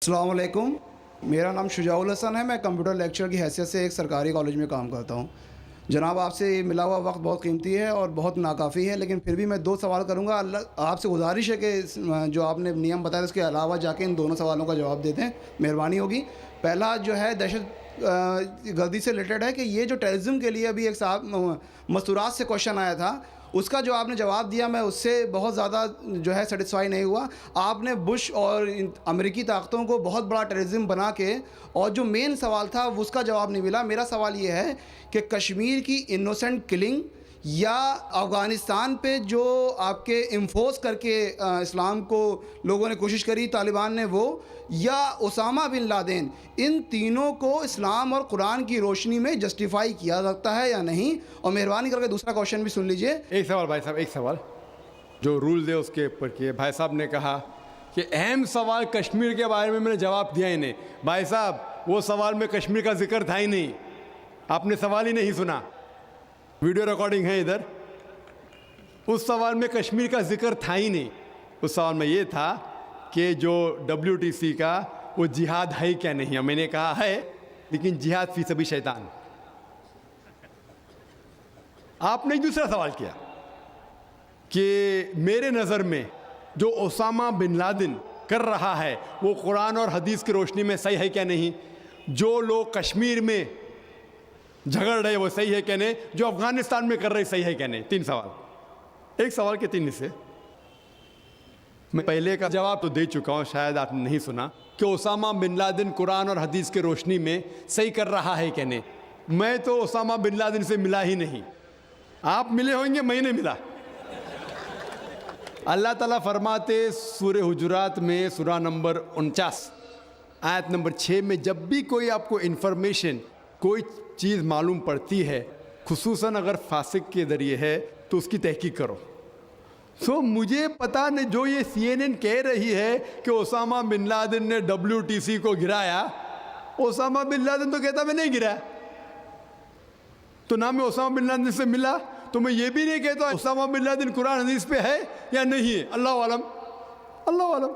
अस्सलाम वालेकुम। मेरा नाम शुजाउल हसन है। मैं कंप्यूटर लेक्चर की हैसियत से एक सरकारी कॉलेज में काम करता हूँ। जनाब, आपसे मिला हुआ वक्त बहुत कीमती है और बहुत नाकाफ़ी है, लेकिन फिर भी मैं 2 सवाल करूँगा। अल्लाह आपसे गुजारिश है कि जो आपने नियम बताया उसके अलावा जाके इन दोनों सवालों का जवाब दे दें, मेहरबानी होगी। पहला जो है दहशत गर्दी से रिलेटेड है कि ये जो टेररिज्म के लिए अभी एक साहब मस्तूरात से क्वेश्चन आया था, उसका जो आपने जवाब दिया मैं उससे बहुत ज़्यादा जो है सेटिस्फाई नहीं हुआ। आपने बुश और अमेरिकी ताकतों को बहुत बड़ा टेररिज्म बना के, और जो मेन सवाल था उसका जवाब नहीं मिला। मेरा सवाल ये है कि कश्मीर की इनोसेंट किलिंग या अफ़गानिस्तान पे जो आपके इम्फोर्स करके इस्लाम को लोगों ने कोशिश करी, तालिबान ने, वो, या उसामा बिन लादेन, इन तीनों को इस्लाम और कुरान की रोशनी में जस्टिफाई किया सकता है या नहीं? और मेहरबानी करके दूसरा क्वेश्चन भी सुन लीजिए। एक सवाल भाई साहब, एक सवाल जो रूल दे उसके ऊपर किए। भाई साहब ने कहा कि अहम सवाल कश्मीर के बारे में मैंने जवाब दिया ही नहीं। भाई साहब, वो सवाल में कश्मीर का जिक्र था ही नहीं, आपने सवाल ही नहीं सुना। वीडियो रिकॉर्डिंग है इधर। उस सवाल में कश्मीर का जिक्र था ही नहीं। उस सवाल में ये था कि जो WTC का वो जिहाद है क्या नहीं है। मैंने कहा है, लेकिन जिहाद फी सभी शैतान। आपने दूसरा सवाल किया कि मेरे नज़र में जो ओसामा बिन लादेन कर रहा है वो कुरान और हदीस की रोशनी में सही है क्या नहीं। जो लोग कश्मीर में झगड़ रहे वो सही है क्या नहीं। जो अफगानिस्तान में कर रहे सही है क्या नहीं। 3 सवाल, एक सवाल के 3 हिस्से। मैं पहले का जवाब तो दे चुका हूँ, शायद आपने नहीं सुना, कि ओसामा बिन लादेन कुरान और हदीस की रोशनी में सही कर रहा है क्या नहीं। मैं तो ओसामा बिन लादेन से मिला ही नहीं। आप मिले होंगे, मैं नहीं मिला। अल्लाह ताला फरमाते सूरह हुजुरात में सूरा नंबर 49 आयत नंबर 6 में, जब भी कोई आपको इन्फॉर्मेशन, कोई चीज़ मालूम पड़ती है, खुसूसन अगर फासिक के ज़रिए है, तो उसकी तहकीक करो। सो मुझे पता नहीं, जो ये CNN कह रही है कि ओसामा बिन लादेन ने WTC को गिराया, ओसामा बिन लादेन तो कहता मैं नहीं गिराया। तो ना मैं ओसामा बिन लादेन से मिला, तो मैं ये भी नहीं कहता ओसामा बिन लादेन कुरान हदीस पे है या नहीं है। अल्लाह आलम, अल्लाह आलम।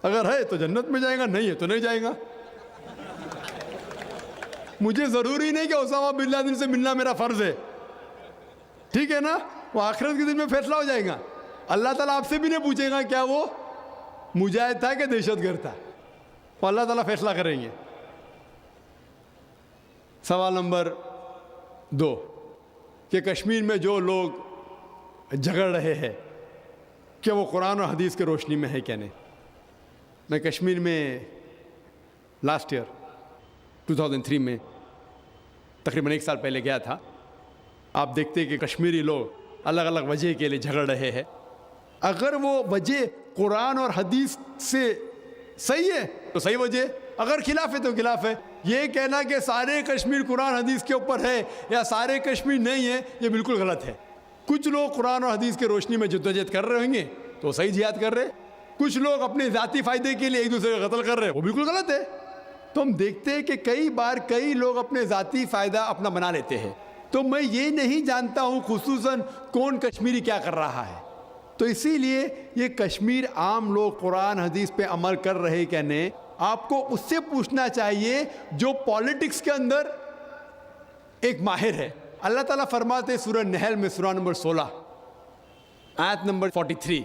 अगर है तो जन्नत में जाएगा, नहीं है तो नहीं जाएगा। मुझे ज़रूरी नहीं कि ओसामा बिन लादेन से मिलना मेरा फ़र्ज़ है, ठीक है ना। वो आखिरत के दिन में फैसला हो जाएगा। अल्लाह ताला आपसे भी नहीं पूछेगा क्या वो मुजाहिद था कि दहशतगर्द था, वो अल्लाह ताला फैसला करेंगे। सवाल नंबर 2 कि कश्मीर में जो लोग झगड़ रहे हैं क्या वो कुरान और हदीस की रोशनी में है क्या नहीं। मैं कश्मीर में लास्ट ईयर 2003 में तकरीबन 1 साल पहले गया था। आप देखते हैं कि कश्मीरी लोग अलग अलग वजह के लिए झगड़ रहे हैं। अगर वो वजह कुरान और हदीस से सही है तो सही वजह, अगर खिलाफ है तो खिलाफ है। ये कहना कि सारे कश्मीर कुरान हदीस के ऊपर है या सारे कश्मीर नहीं है, ये बिल्कुल गलत है। कुछ लोग कुरान और हदीस की रोशनी में जद्दोजहद कर रहे होंगे तो सही जिहाद कर रहे, कुछ लोग अपने ज़ाती फ़ायदे के लिए एक दूसरे का कत्ल कर रहे हैं, वो बिल्कुल गलत है। तो हम देखते हैं कि कई बार कई लोग अपने ज़ाती फ़ायदा अपना बना लेते हैं। तो मैं ये नहीं जानता हूँ खुसूसन कौन कश्मीरी क्या कर रहा है। तो इसीलिए ये कश्मीर आम लोग कुरान हदीस पे अमल कर रहे क्या नहीं, आपको उससे पूछना चाहिए जो पॉलिटिक्स के अंदर एक माहिर है। अल्लाह ताला फरमाते सूरह नहल में सूरा नंबर 16 आयत नंबर 43,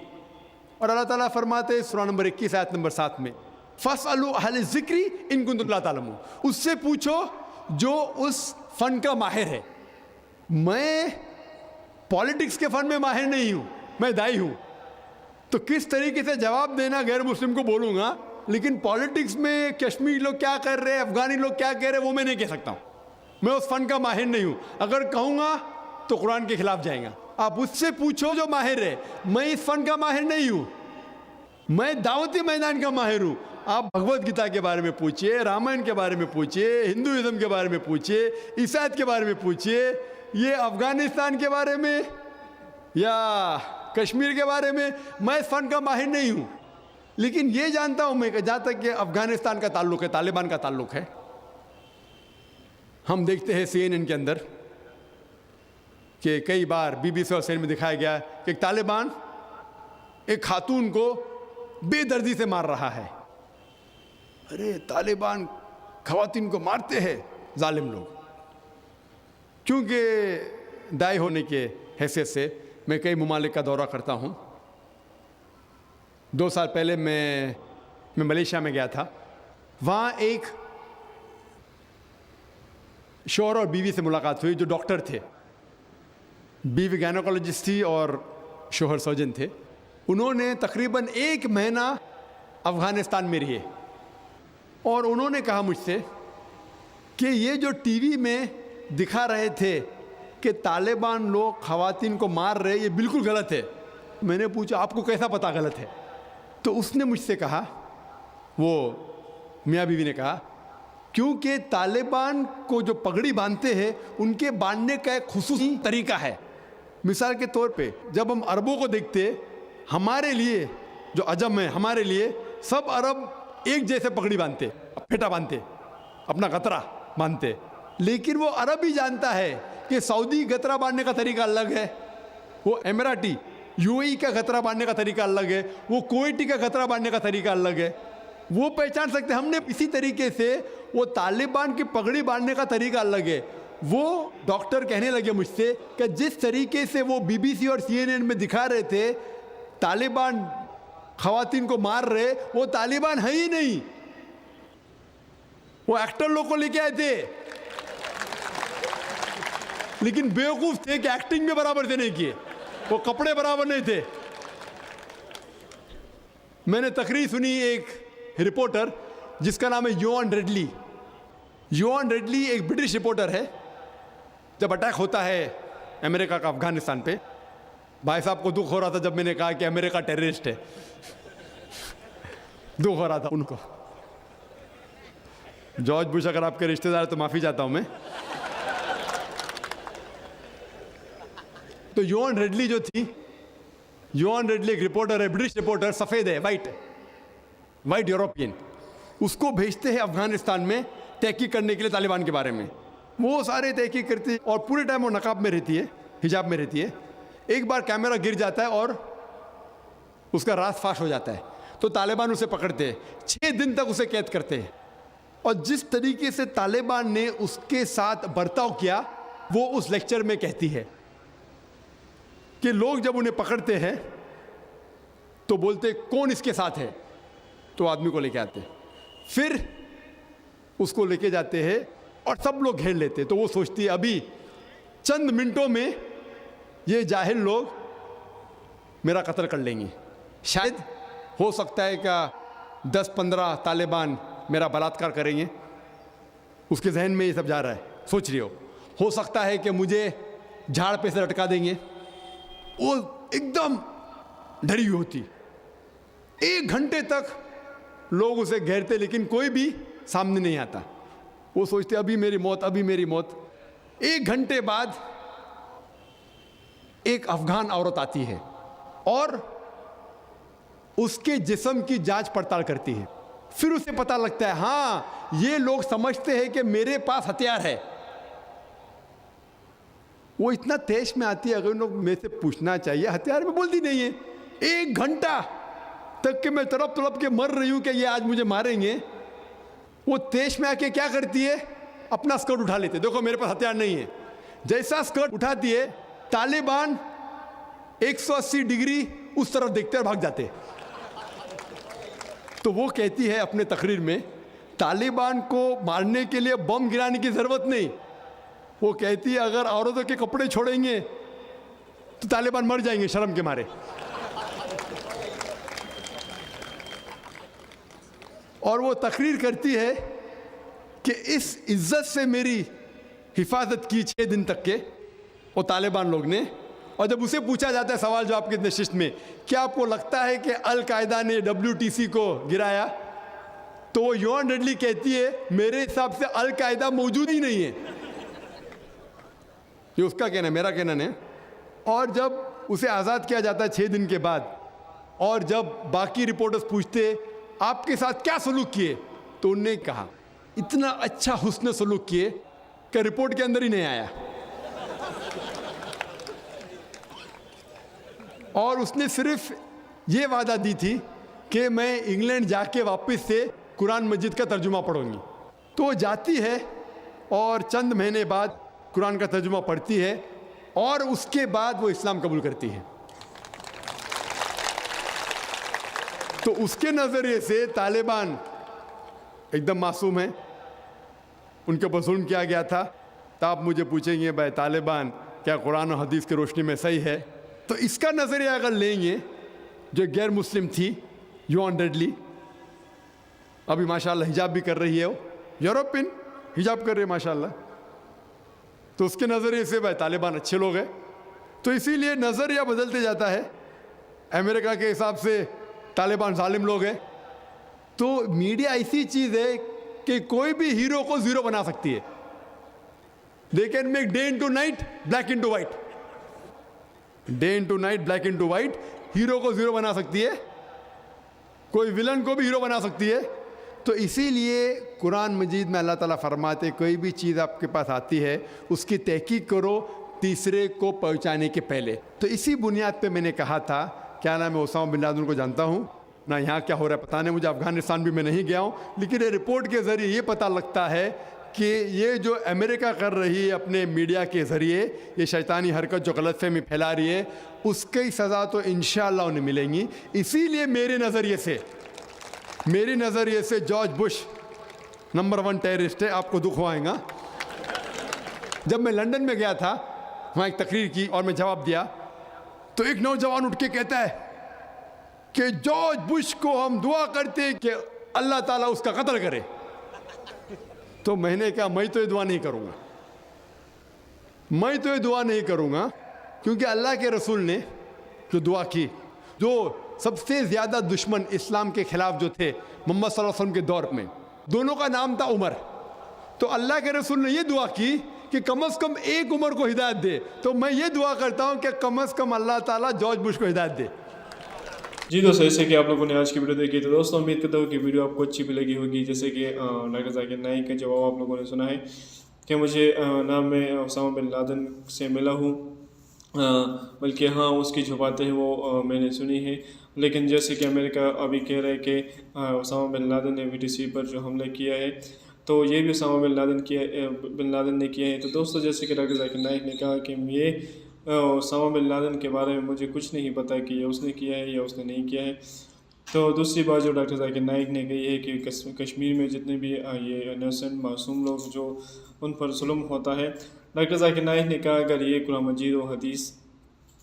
और अल्लाह ताला फरमाते सूरा नंबर 21 आयत नंबर 7 में, फसअलू अहल ज़िक्री इन कुंतुम ला तालमून, उससे पूछो जो उस फन का माहिर है। मैं पॉलिटिक्स के फन में माहिर नहीं हूँ, मैं दाई हूँ, तो किस तरीके से जवाब देना गैर मुस्लिम को बोलूँगा, लेकिन पॉलिटिक्स में कश्मीरी लोग क्या कर रहे हैं, अफगानी लोग क्या कह रहे हैं, वो मैं नहीं कह सकता हूँ। मैं उस फन का माहिर नहीं हूँ। अगर कहूँगा तो कुरान के खिलाफ जाएगा। आप उससे पूछो जो माहिर है। मैं इस फन का माहिर नहीं हूँ, मैं दावती मैदान का माहिर हूँ। आप भगवत गीता के बारे में पूछिए, रामायण के बारे में पूछिए, हिंदुइज्म के बारे में पूछिए, ईसाईयत के बारे में पूछिए, ये अफगानिस्तान के बारे में या कश्मीर के बारे में मैं इस फन का माहिर नहीं हूँ। लेकिन ये जानता हूँ मैं कि जहाँ तक कि अफगानिस्तान का ताल्लुक़ है, तालिबान का ताल्लुक़ है, हम देखते हैं CNN के अंदर कि कई बार BBC और CNN में दिखाया गया कि तालिबान एक खातून को बेदर्दी से मार रहा है। अरे तालिबान खवातीन को मारते हैं जालिम लोग। क्योंकि दाई होने के हैसियत से मैं कई ममालिक का दौरा करता हूँ। 2 साल पहले मैं मलेशिया में गया था। वहाँ एक शौहर और बीवी से मुलाकात हुई जो डॉक्टर थे। बीवी गायनोकोलॉजिस्ट थी और शौहर सर्जन थे। उन्होंने तकरीबन 1 महीना अफ़गानिस्तान में रहे और उन्होंने कहा मुझसे कि ये जो टीवी में दिखा रहे थे कि तालिबान लोग ख़वातीन को मार रहे, ये बिल्कुल गलत है। मैंने पूछा आपको कैसा पता गलत है? तो उसने मुझसे कहा, वो मियाँ बीवी ने कहा, क्योंकि तालिबान को जो पगड़ी बांधते हैं उनके बांधने का एक खुसूसी तरीका है। मिसाल के तौर पे जब हम अरबों को देखते, हमारे लिए जो अजम है, हमारे लिए सब अरब एक जैसे पगड़ी बांधते, फेटा बांधते, अपना गतरा बांधते। लेकिन वो अरब ही जानता है कि सऊदी गतरा बांधने का तरीका अलग है, वो एमिराटी यूएई का गतरा बांधने का तरीका अलग है, वो कुवैती का गतरा बांधने का तरीका अलग है। वो पहचान सकते। हमने इसी तरीके से वो तालिबान की पगड़ी बांधने का तरीका अलग है। वो डॉक्टर कहने लगे मुझसे कि जिस तरीके से वो बीबीसी और सीएनएन में दिखा रहे थे तालिबान खवातीन को मार रहे, वो तालिबान है ही नहीं, वो एक्टर लोग को लेके आए थे, लेकिन बेवकूफ थे कि एक्टिंग में बराबर से नहीं किए, वो कपड़े बराबर नहीं थे। मैंने तकरीर सुनी एक रिपोर्टर जिसका नाम है योआन रेडली। योआन रेडली एक ब्रिटिश रिपोर्टर है। जब अटैक होता है अमेरिका का अफगानिस्तान पे, भाई साहब को दुख हो रहा था जब मैंने कहा कि अमेरिका टेररिस्ट है। दुख हो रहा था उनको। जॉर्ज बुश अगर आपके रिश्तेदार तो माफी चाहता हूं मैं। तो योआन रेडली जो थी, योआन रेडली एक रिपोर्टर है, ब्रिटिश रिपोर्टर, सफेद है, वाइट यूरोपियन। उसको भेजते हैं अफगानिस्तान में तहकीक करने के लिए तालिबान के बारे में। वो सारे तहकीक करती है और पूरे टाइम वो नकाब में रहती है, हिजाब में रहती है। एक बार कैमरा गिर जाता है और उसका राज फाश हो जाता है, तो तालिबान उसे पकड़ते हैं, 6 दिन तक उसे कैद करते हैं। और जिस तरीके से तालिबान ने उसके साथ बर्ताव किया, वो उस लेक्चर में कहती है कि लोग जब उन्हें पकड़ते हैं तो बोलते कौन इसके साथ है, तो आदमी को लेके आते, फिर उसको लेके जाते हैं और सब लोग घेर लेते। तो वो सोचती है अभी चंद मिनटों में ये जाहिल लोग मेरा कत्ल कर लेंगे। शायद हो सकता है क्या 10-15 तालिबान मेरा बलात्कार करेंगे। उसके जहन में ये सब जा रहा है, सोच रही हो सकता है कि मुझे झाड़ पे से लटका देंगे। वो एकदम डरी हुई होती। 1 घंटे तक लोग उसे घेरते लेकिन कोई भी सामने नहीं आता। वो सोचते अभी मेरी मौत, अभी मेरी मौत। 1 घंटे बाद एक अफगान औरत आती है और उसके जिस्म की जांच पड़ताल करती है। फिर उसे पता लगता है हाँ ये लोग समझते हैं कि मेरे पास हथियार है। वो इतना तेज में आती है, अगर लोग मेरे से पूछना चाहिए हथियार में, बोलती नहीं है। 1 घंटा तक के मैं तड़प के मर रही हूं कि ये आज मुझे मारेंगे। वो तेज में आके क्या करती है, अपना स्कर्ट उठा लेते, देखो मेरे पास हथियार नहीं है। जैसा स्कर्ट उठाती है, तालिबान 180 डिग्री उस तरफ देखते और भाग जाते। तो वो कहती है अपने तकरीर में, तालिबान को मारने के लिए बम गिराने की जरूरत नहीं। वो कहती है अगर औरतों के कपड़े छोड़ेंगे तो तालिबान मर जाएंगे शर्म के मारे। और वो तकरीर करती है कि इस इज्जत से मेरी हिफाजत की 6 दिन तक के वो तालिबान लोग ने। और जब उसे पूछा जाता है सवाल जवाब के नशिस्त में, क्या आपको लगता है कि अल कायदा ने WTC को गिराया, तो वो योआन रेडली कहती है मेरे हिसाब से अल कायदा मौजूद ही नहीं है। ये उसका कहना है, मेरा कहना नहीं। और जब उसे आज़ाद किया जाता है 6 दिन के बाद, और जब बाकी रिपोर्टर्स पूछते आपके साथ क्या सलूक किए, तो उन्होंने कहा इतना अच्छा हुस्न सलूक किए कि रिपोर्ट के अंदर ही नहीं आया। और उसने सिर्फ ये वादा दी थी कि मैं इंग्लैंड जाके वापस से कुरान मजीद का तर्जुमा पढ़ूंगी। तो वो जाती है और चंद महीने बाद कुरान का तर्जुमा पढ़ती है और उसके बाद वो इस्लाम कबूल करती है। तो उसके नज़रिए से तालिबान एकदम मासूम है, उनके ऊपर जुल्म किया गया था। तो आप मुझे पूछेंगे भाई तालिबान क्या कुरान और हदीस की रोशनी में सही है? तो इसका नज़रिया अगर लेंगे, जो गैर मुस्लिम थी योन डेडली, अभी माशाल्लाह हिजाब भी कर रही है, वो यूरोपियन हिजाब कर रही है माशाल्लाह, तो उसके नज़रिए से भाई तालिबान अच्छे लोग हैं। तो इसीलिए नज़रिया बदलते जाता है। अमेरिका के हिसाब से तालिबान जालिम लोग हैं। तो मीडिया ऐसी चीज़ है कि कोई भी हीरो को ज़ीरो बना सकती है। They can make day into night, black into white, day into night, black into white. Hero को ज़ीरो बना सकती है, कोई विलन को भी हीरो बना सकती है। तो इसीलिए कुरान मजीद में अल्लाह ताला फरमाते कोई भी चीज़ आपके पास आती है उसकी तहकीक करो तीसरे को पहुंचाने के पहले। तो इसी बुनियाद पे मैंने कहा था, क्या नाम है, ओसामा बिन लादेन को जानता हूँ ना, यहाँ क्या हो रहा है पता नहीं मुझे, अफ़गानिस्तान भी मैं नहीं गया हूँ, लेकिन ये रिपोर्ट के ज़रिए ये पता लगता है कि ये जो अमेरिका कर रही है अपने मीडिया के ज़रिए, ये शैतानी हरकत जो गलतफहमी फैला रही है, उसकी सज़ा तो इंशाअल्लाह उन्हें मिलेंगी। इसीलिए मेरे नज़रिए से जॉर्ज बुश नंबर 1 टेररिस्ट है, आपको दुख होएगा। जब मैं लंदन में गया था, वहाँ एक तकरीर की और मैं जवाब दिया, तो एक नौजवान उठ के कहता है कि जॉर्ज बुश को हम दुआ करते हैं कि अल्लाह ताला उसका कत्ल करे। तो मैंने कहा मैं तो ये दुआ नहीं करूँगा, क्योंकि अल्लाह के रसूल ने जो दुआ की, जो सबसे ज़्यादा दुश्मन इस्लाम के ख़िलाफ़ जो थे मोहम्मद सल्लल्लाहु अलैहि वसल्लम के दौर में, दोनों का नाम था उमर। तो अल्लाह के रसूल ने ये दुआ की कि कम से कम एक उमर को हिदायत दे। तो मैं ये दुआ करता हूँ कि कम से कम अल्लाह ताला जॉर्ज बुश को हिदायत दे। जी दोस्तों, जैसे कि आप लोगों ने आज की वीडियो देखी, तो दोस्तों उम्मीद करता हूँ कि वीडियो आपको अच्छी भी लगी होगी। जैसे कि डॉक्टर जाकिर नाइक का जवाब आप लोगों ने सुना है कि मुझे नाम मैं ओसामा बिन लादेन से मिला हूँ, बल्कि हाँ उसकी जो बातें हैं वो मैंने सुनी है। लेकिन जैसे कि अमेरिका अभी कह रहा है कि ओसामा बिन लादेन ने VTC पर जो हमला किया है, तो ये भी ओसामा बिन लादेन ने किया है। तो दोस्तों जैसे कि डॉक्टर जाकिर नाइक ने कहा कि ये ओसामा बिन लादेन के बारे में मुझे कुछ नहीं पता कि ये उसने किया है या उसने नहीं किया है। तो दूसरी बात जो डॉक्टर जाकिर नाइक ने कही है कि कश्मीर में जितने भी ये इनोसेंट मासूम लोग जो उन पर जुल्म होता है, डॉक्टर जाकिर नाइक ने कहा अगर ये कुरान मजीद और हदीस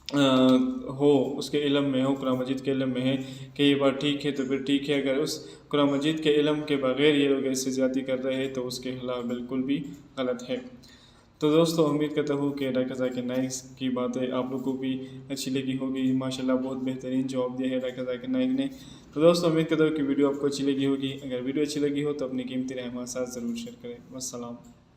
हो, उसके इल्म में हो, कुरान मजीद के इल्म में है कि ये बात ठीक है तो फिर ठीक है। अगर उस कुरान मजीद के इल्म के बग़ैर ये लोग ऐसे ज़्यादती कर रहे हैं तो उसके खिलाफ़ बिल्कुल भी गलत है। तो दोस्तों उम्मीद करता हूँ कि डॉक्टर जाकिर नाइक की बातें आप लोगों को भी अच्छी लगी होगी। माशाल्लाह बहुत बेहतरीन जवाब दिया है डॉक्टर जाकिर नाइक ने। तो दोस्तों उम्मीद करता हूँ कि वीडियो आपको अच्छी लगी होगी। अगर वीडियो अच्छी लगी हो तो अपनी कीमती राय हमारे साथ ज़रूर शेयर करें। वस्सलाम।